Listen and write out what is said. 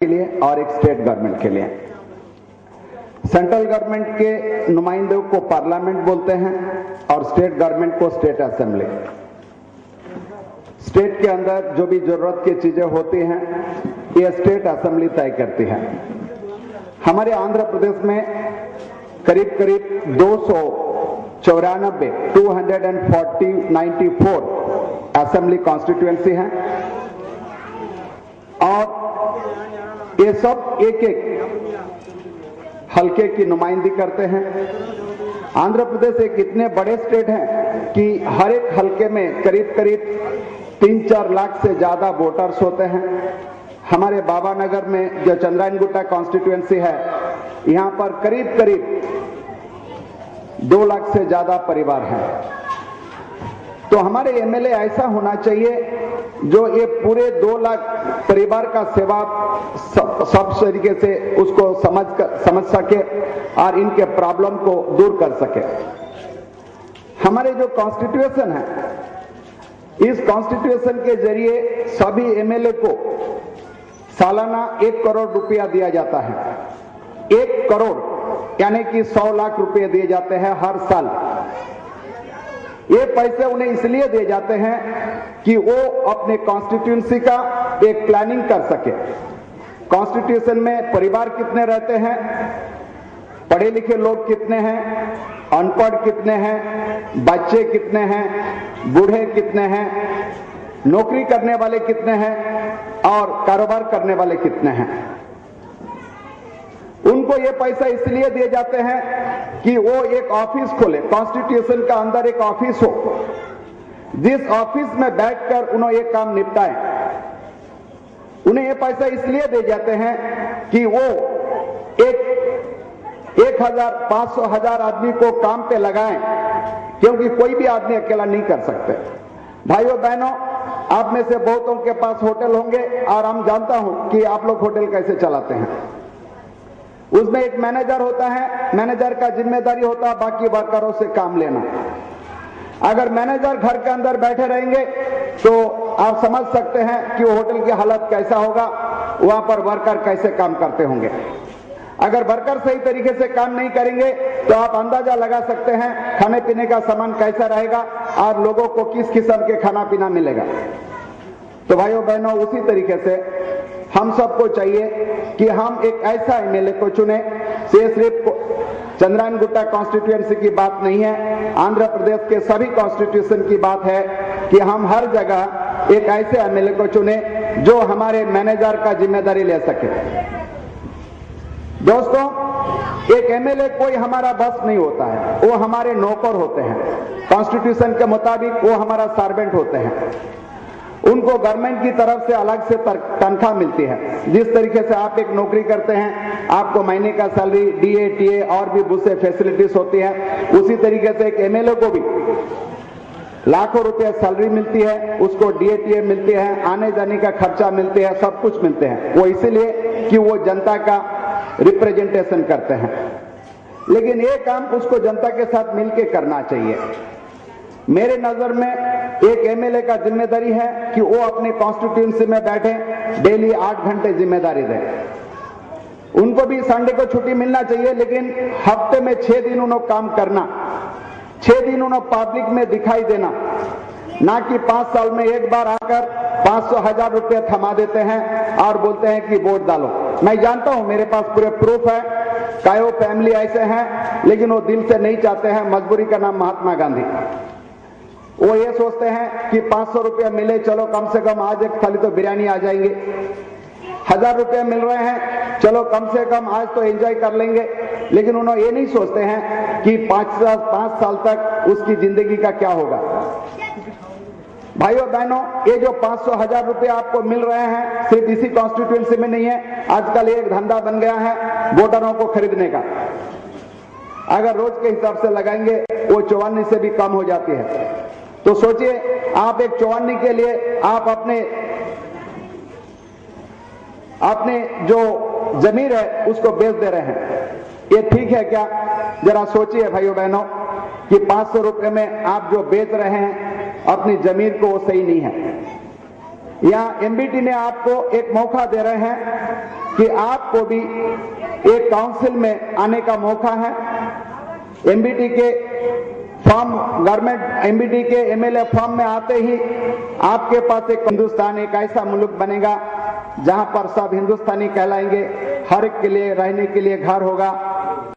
के लिए और एक स्टेट गवर्नमेंट के लिए। सेंट्रल गवर्नमेंट के नुमाइंदों को पार्लियामेंट बोलते हैं और स्टेट गवर्नमेंट को स्टेट असेंबली। स्टेट के अंदर जो भी जरूरत की चीजें होती हैं ये स्टेट असेंबली तय करती है। हमारे आंध्र प्रदेश में करीब 294 असेंबली कॉन्स्टिट्यूएंसी हैं और ये सब एक एक हल्के की नुमाइंदगी करते हैं। आंध्र प्रदेश एक इतने बड़े स्टेट हैं कि हर एक हल्के में करीब 3-4 लाख से ज्यादा वोटर्स होते हैं। हमारे बाबा नगर में जो चंद्रायनगुट्टा कॉन्स्टिट्यूएंसी है यहां पर करीब 2 लाख से ज्यादा परिवार हैं। तो हमारे एमएलए ऐसा होना चाहिए जो ये पूरे 2 लाख परिवार का सेवा सब तरीके से उसको समझ सके और इनके प्रॉब्लम को दूर कर सके। हमारे जो कॉन्स्टिट्यूशन है इस कॉन्स्टिट्यूशन के जरिए सभी एमएलए को सालाना 1 करोड़ रुपया दिया जाता है। 1 करोड़ यानी कि 100 लाख रुपए दिए जाते हैं हर साल। ये पैसे उन्हें इसलिए दिए जाते हैं कि वो अपने कॉन्स्टिट्यूंसी का एक प्लानिंग कर सके। कॉन्स्टिट्यूशन में परिवार कितने रहते हैं, पढ़े लिखे लोग कितने हैं, अनपढ़ कितने हैं, बच्चे कितने हैं, बूढ़े कितने हैं, नौकरी करने वाले कितने हैं और कारोबार करने वाले कितने हैं। उनको ये पैसा इसलिए दिए जाते हैं कि वो एक ऑफिस खोले, कॉन्स्टिट्यूशन का अंदर एक ऑफिस हो, जिस ऑफिस में बैठकर उन्हें ये काम निपटाएं। उन्हें ये पैसा इसलिए दिए जाते हैं कि वो 1,000, 500, 1000 आदमी को काम पे लगाएं, क्योंकि कोई भी आदमी अकेला नहीं कर सकते। भाइयों बहनों, आप में से बहुतों के पास होटल होंगे और हम जानता हूं कि आप लोग होटल कैसे चलाते हैं। उसमें एक मैनेजर होता है, मैनेजर का जिम्मेदारी होता है बाकी वर्करों से काम लेना। अगर मैनेजर घर के अंदर बैठे रहेंगे तो आप समझ सकते हैं कि वो होटल की हालत कैसा होगा, वहां पर वर्कर कैसे काम करते होंगे। अगर वर्कर सही तरीके से काम नहीं करेंगे तो आप अंदाजा लगा सकते हैं खाने पीने का सामान कैसा रहेगा और लोगों को किस किस्म के खाना पीना मिलेगा। तो भाइयों बहनों, उसी तरीके से हम सबको चाहिए कि हम एक ऐसा एमएलए को चुने। ये सिर्फ चंद्रायनगुट्टा कॉन्स्टिट्यूएंसी की बात नहीं है, आंध्र प्रदेश के सभी कॉन्स्टिट्यूशन की बात है कि हम हर जगह एक ऐसे एमएलए को चुने जो हमारे मैनेजर का जिम्मेदारी ले सके। दोस्तों, एक एमएलए कोई हमारा बस नहीं होता है, वो हमारे नौकर होते हैं। कॉन्स्टिट्यूशन के मुताबिक वो हमारा सर्वेंट होते हैं। उनको गवर्नमेंट की तरफ से अलग से तनख्वाह मिलती है। जिस तरीके से आप एक नौकरी करते हैं, आपको महीने का सैलरी, डीए, टीए और भी दूसरे फैसिलिटीज होती है, उसी तरीके से एक एमएलए को भी लाखों रुपए सैलरी मिलती है, उसको डीए, टीए मिलती है, आने जाने का खर्चा मिलते हैं, सब कुछ मिलते हैं। वो इसलिए कि वो जनता का रिप्रेजेंटेशन करते हैं। लेकिन ये काम उसको जनता के साथ मिलकर करना चाहिए। मेरे नजर में एक एमएलए का जिम्मेदारी है कि वो अपने कॉन्स्टिट्यूएंसी में बैठे, डेली 8 घंटे जिम्मेदारी दें। उनको भी संडे को छुट्टी मिलना चाहिए, लेकिन हफ्ते में 6 दिन उन्होंने काम करना, 6 दिन उन्होंने पब्लिक में दिखाई देना, ना कि 5 साल में एक बार आकर 500, 1000 रुपये थमा देते हैं और बोलते हैं कि वोट डालो। मैं जानता हूं, मेरे पास पूरे प्रूफ है, कायो फैमिली ऐसे हैं, लेकिन वो दिल से नहीं चाहते हैं। मजबूरी का नाम महात्मा गांधी। वो ये सोचते हैं कि 500 रुपया मिले, चलो कम से कम आज एक थाली तो बिरयानी आ जाएंगे। 1000 रुपये मिल रहे हैं, चलो कम से कम आज तो एंजॉय कर लेंगे। लेकिन उन्होंने ये नहीं सोचते हैं कि 5 साल तक उसकी जिंदगी का क्या होगा। भाइयों बहनों, ये जो 500, 1000 रुपये आपको मिल रहे हैं सिर्फ इसी कॉन्स्टिट्यूएंसी में नहीं है, आजकल एक धंधा बन गया है वोटरों को खरीदने का। अगर रोज के हिसाब से लगाएंगे वो 54 से भी कम हो जाती है। तो सोचिए, आप एक 54 के लिए आप अपने जो जमीन है उसको बेच दे रहे हैं। ये ठीक है क्या? जरा सोचिए भाइयों बहनों कि 500 रुपए में आप जो बेच रहे हैं अपनी जमीन को, वो सही नहीं है। या एमबीटी ने आपको एक मौका दे रहे हैं कि आपको भी एक काउंसिल में आने का मौका है। एमबीटी के फॉर्म गवर्नमेंट एमबीटी के एमएलए फॉर्म में आते ही आपके पास एक हिंदुस्तान एक ऐसा मुल्क बनेगा जहां पर सब हिंदुस्तानी कहलाएंगे, हर एक के लिए रहने के लिए घर होगा,